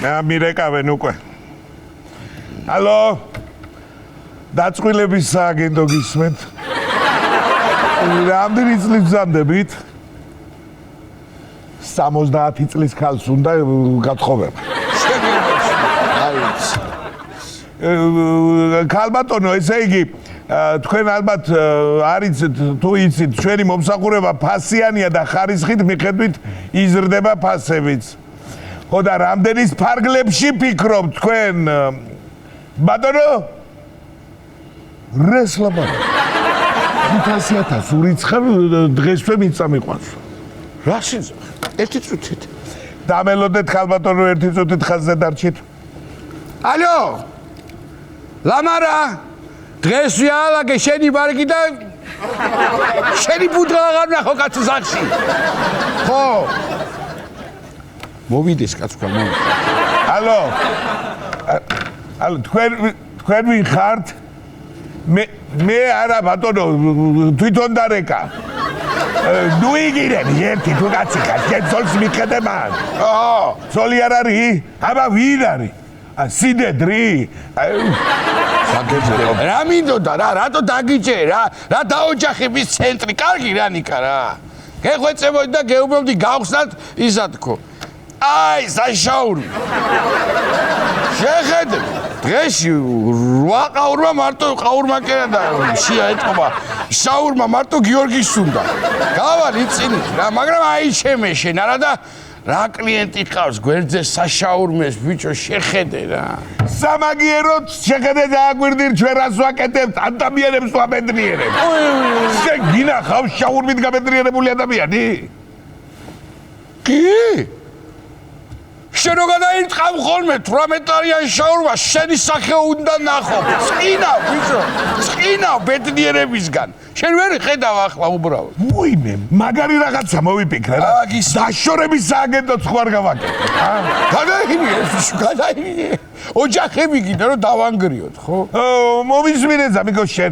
მირეკავენ უკვე. ალო. დაწყვილების სააგენტო გისმენთ. რამდენი წლის გზანდებით? 70 წლის ქალს უნდა გათხოვება. ქალბატონო, ესე იგი, თქვენ ალბათ არიცით თუ იცით, ჩვენი მომსახურება ფასიანია და ხარისხით მიხედვით იზრდება ფასებიც. ხო და რამდენის ფარგლებში ფიქრობთ თქვენ? ბატონო? რესლაბა. 500,000 ურიცხარ დღესვე მიწამიყვანს. რა შეიძლება? ერთი წუთით. დამელოდეთ ქალბატონო ერთი წუთით ხაზზე დარჩით. ალო! ლამარა! დღეს ვიალაგე შენი ბარგი და შენი ბუდრა აღარ ნახო კაცო სახში. ხო. მოვიდეს კაცო, მოვიდეს. ალო. ალო, თქვენ ვინ ხართ? მე არა ბატონო, თვითონ დარეკა. ნუ იგირები ერთი თუ კაცი ხარ, შენ ცოლს მიხედე მან. ცოლი არ არის? აბა ვინ არის? სიდედრი? რა მინდოდა რა, რატო დაგიჭე რა? რა დაოჯახების ცენტრი, კარგი რა ნიკა რა. გეხვეწებოდი და გეუბნებდი გავხსნათ ისა თქო. აი, საშაური. შეხედე. დღეში 8 ყაურმა მარტო ყაურმა კერა და შია ეთყობა. შაურმა მარტო გიორგის უნდა. გავალ იწინით რა, მაგრამ აი შემეშენ არა და რა კლიენტი ყავს გვერდზე საშაურმეს ბიჭო შეხედე რა. სამაგიეროდ შეხედე დააგვირდիր ჩვენ რას ვაკეთებთ ადამიანებს ვაბედნიერებთ. შენ გინახავს შაურმით გაბედნიერებული ადამიანი? კი? შენ როგორ დაიწყავ ხოლმე 18-არიან შაურმა შენი სახე უნდა ნახო. წინავ ბიჭო, წინავ ბედნიერებისგან. შენ ვერ ხედავ ახლა უბრალოდ. მოიმე, მაგარი რაღაცა მოვიფიქრე რა. დაშორების სააგენტოც ხوار გავაკეთე. გადაინიე. ოჯახები გინდა რომ დავანგრიოთ, ხო? მომისმინე ზამიკო შენ.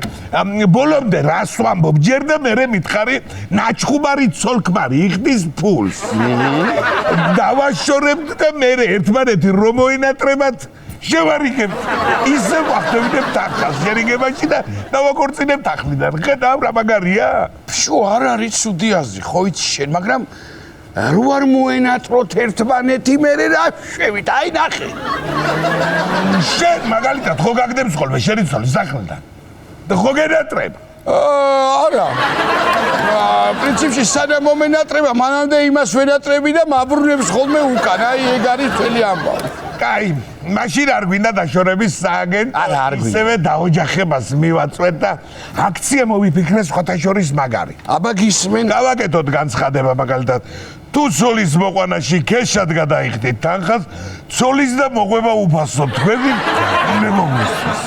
ბოლომდე რას ვამბობ? ჯერ და მერე მითხარი ნაჩხუბარი ცოლქმარი იხდის ფულს. დავაშორებთ და მერე ერთმანეთი რომ მოინატრებათ შევარიგებთ. ისე ვახდებით ახალ შერიგებაში და დავაკორწინებთ ახლიდან. ხედავ რა მაგარია? შო არ არის ცუდი აზრი, ხო იცი შენ, მაგრამ რო არ მოენატროთ ერთმანეთი მერე რა შევით, აი ნახე. შენ მაგალითად ხო გაგდებს ხოლმე შენი ცოლი სახლიდან? და ხო გენატრებ? არა. პრინციპში სანამ მომენატრება, მანამდე იმას ვენატრები და მაბრუნებს ხოლმე უკან. აი ეგ არის მთელი ამბავი. კაი, მაშინ არ გვინდა დაშორების სააგენტო. არა, არ გვინდა. ისევე დაოჯახებას მივაწვეთ და აქცია მოვიფიქრე სხვათა შორის მაგარი. აბა გისმენ. გავაკეთოთ განცხადება მაგალითად. თუ ცოლის მოყვანაში ქეშად გადაიხდით თანხას, ცოლის და მოყვება უფასო თქვენი მე მომისვეს.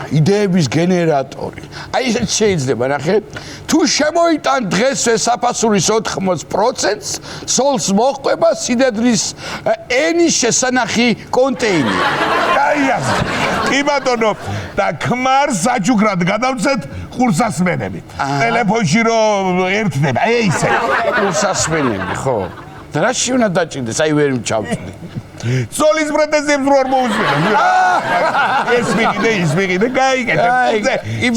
იდეების გენერატორი. აი ესეც შეიძლება ნახე. თუ შემოიტან დღესვე საფასურის 80%-ს, სოლს მოყვება სიდედრის ენის შესანახი კონტეინერი. კაია. კი ბატონო, და ქმარს საჩუქრად გადავცეთ ყურსასმენებით. ტელეფონში რომ ერთდება, ისე. ყურსასმენები, ხო. და რაში უნდა დაჭირდეს, აი ვერ ჩავწვდი. სოლის პრეტენზიებს რო არ მოусმინე. ეს მიგინე, გაიგეთ.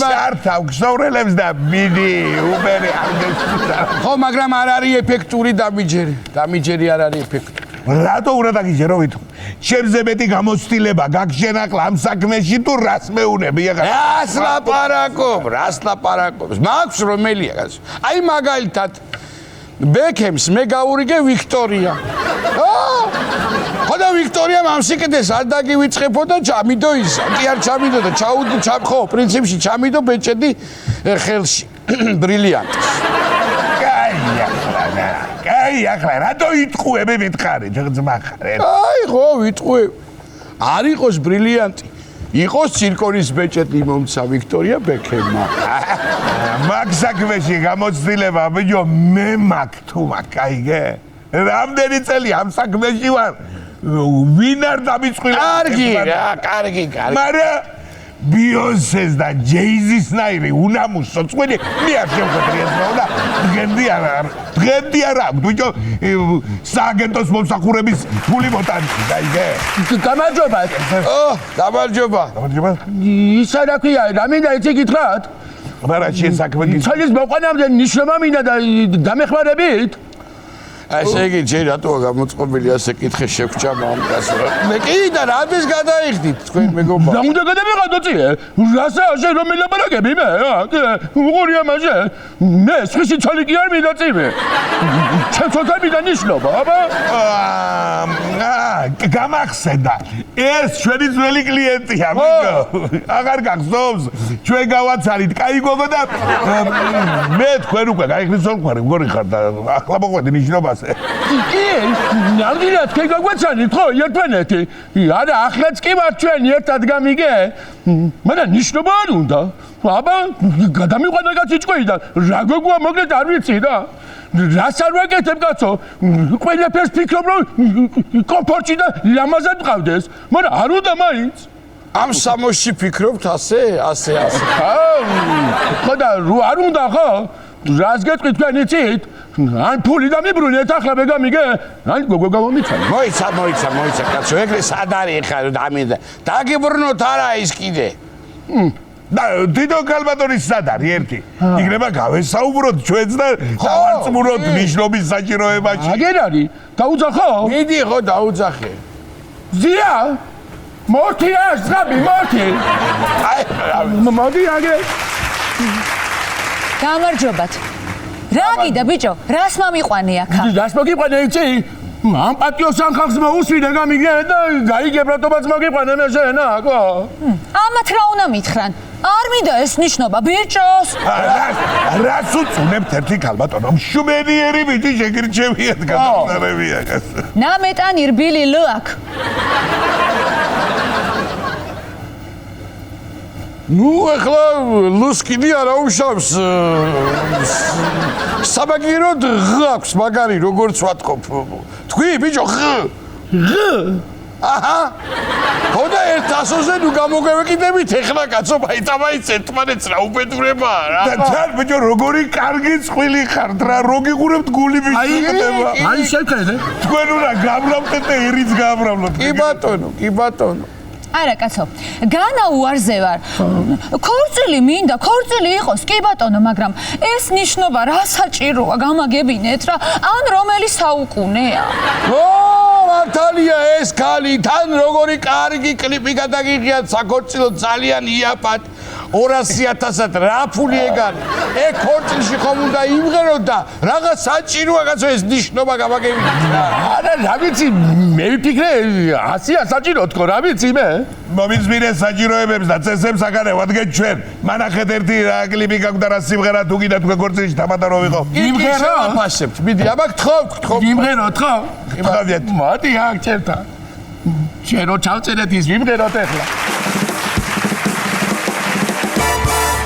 ჩართა უქსოვრელებს და მიდი, უბერი აღგესტა. ხო, მაგრამ არ არის ეფექტური დამიჯერი. დამიჯერი არ არის ეფექტური. რატო უნდა დაგიჯერო ვითომ? შენზე მეტი გამოცდილება გაგშენაკლა ამ საქმეში თუ რას მეუნები ახლა? რას ლაპარაკობს? მაქვს რომელია კაცო? აი მაგალითად ბექემს მე გავურიგე ვიქტორია. ხო და ვიქტორიამ ამ სიკეთეს არ დაგივიწყებო და ჩამიდო ისა. კი არ ჩამიდო და ხო, პრინციპში ჩამიდო ბეჭედი ხელში. ბრილიანტს. კაი, ახლა რატო იტყუები მითხარი, ძმა ხარ? აი ხო, ვიტყუებ. არ იყოს ბრილიანტი. იყოს ცირკონის ბეჭედი მომცა ვიქტორია ბექემმა. მაგ საქმეში გამოცდილება ბიჭო მე მაგ თუ მაგ, კაიგე? რამდენი წელი ამ საქმეში ვარ? ვინ არ დამიწყვილა? კარგი რა, კარგი. მაგრამ ბიონსეს და ჯეიზის ნაირი უნამუსო წვენი მე არ შევხვედრიეს რა დღემდე არა ბიჭო სააგენტოს მომსახურების ფული მოტანილი გაიგე გამარჯობა გამარჯობა ისა რა ქვია რამინდა იცი გითხრათ მაგრამ შესაქმე ცოლის მოყვანამდე ნიშნობა მინდა და დამეხმარებით ესე იგი ჯერ რატოა გამოწყობილი ასე კითხე შევჭა მამკაც მე კი და რამის გადაიხდით თქვენ მეგობარ რა უნდა გადავიღადო წიე რასაა რომ მელაპარაკები მე უყურია მაჟე მე სხვისი ცოლი კი არ მინდა წიმე ჩემ ცოლთან მინდა ნიშნობა აბა გამახსენდა ეს ჩვენი ძველი კლიენტია მიგო აღარ გახსოვს ჩვენ გავაცალით კაი გოგო და მე თქვენ უკვე გაიხსნით მგორი ხარ და ახლა მოყვედი ნიშნობას კი ნამდვილად კი გაგვაცანით ხო ერთმანეთი არა ახლაც კი ვარ ჩვენ ერთად გამიგე მაგრამ ნიშნობა არ უნდა აბა გადამიყვანა კაცი ჭკვეიდან რა გოგოა მოგეთ არ ვიცი და რას არ ვაკეთებ კაცო ყველაფერს ფიქრობ რომ კომფორტში და ლამაზად მყავდეს მაგრამ არ უნდა მაინც ამ სამოსში ფიქრობთ ასე ხო და არ უნდა ხო რას გეტყვით თქვენ იცით ან ფული დამიბრუნეთ ახლა მე გამიგე ან გოგო გამომიცანი მოიცა კაცო ეგრე სად არის ხარ დამინდა დაგიბრუნოთ არა ის კიდე და დიდო კალბატონის სად არის ერთი იქნება გავესაუბროთ ჩვენც და დავარწმუნოთ ნიშნობის საჭიროებაში აგერ არის დაუძახო მიდი ხო დაუძახე ზია მორთია ზღაბი მორთი მოდი აგერ გამარჯობათ. რა გიდა ბიჭო, რას მომიყვანე აქა? რას მოგიყვანე იცი? ამ პატიოს ან ხალხს მოусვიდე გამიგე და გაიგებ რატომაც მოგიყვანე მე შენა, ხო? ამათ რა უნდა მითხრან? არ მინდა ეს ნიშნობა ბიჭოს. რას უწუნებთ ერთი კალბატონო მშვენიერი ბიჭი შეგირჩევიათ გადაყარებია. ნამეტანი რბილი ლოაკ. ნუ ახლა ლუსკინი არა უშავს საბაგიროდ ღაქვს მაგარი როგორც ვათქობ თქვი ბიჭო ღ აჰა ხოდა ერთ ასოზე ნუ გამოგევეკიდებით ეხლა კაცო მაიტამაიც ერთმანეთს რა უბედურებაა რა და თან ბიჭო როგორი კარგი წყვილი ხართ რა როგიღურებთ გული ბიჭო აი შევხედე თქვენ უნდა გამრავდეთ და ერიც გამრავლოთ კი ბატონო არა კაცო, განა უარზე ვარ. ქორწილი მინდა, ქორწილი იყოს, კი ბატონო, მაგრამ ეს ნიშნობა რა საჭიროა გამაგებინეთ რა, ან რომელი საუკუნეა? მართალია ეს ქალი თან როგორი კარგი კლიპი გადაგიღიათ საქორწილო ძალიან იაფად 200,000-ად რა ფული ეგარი ეგ ქორწილში ხომ უნდა იმღეროთ და რაღაც საჭიროა კაცო ეს ნიშნობა გამაგებინეთ არა რა ვიცი მე ვიფიქრე 100-ია საჭირო თქო რა ვიცი მე მომიწმინე საჭიროებებს და წესებს აკარევად ჩვენ მანახეთ ერთი რა კლიპი გაგვდა რა სიმღერა თუ გინდა თქვენ ქორწილში თამადა რო ვიყო იმღერო აფასებთ მიდი აბა გთხოვ იმღეროთ ხო იმღავდეთ მოდი აქ ჩემთან შენ რო ჩავწერეთ ის ვიმღეროთ ახლა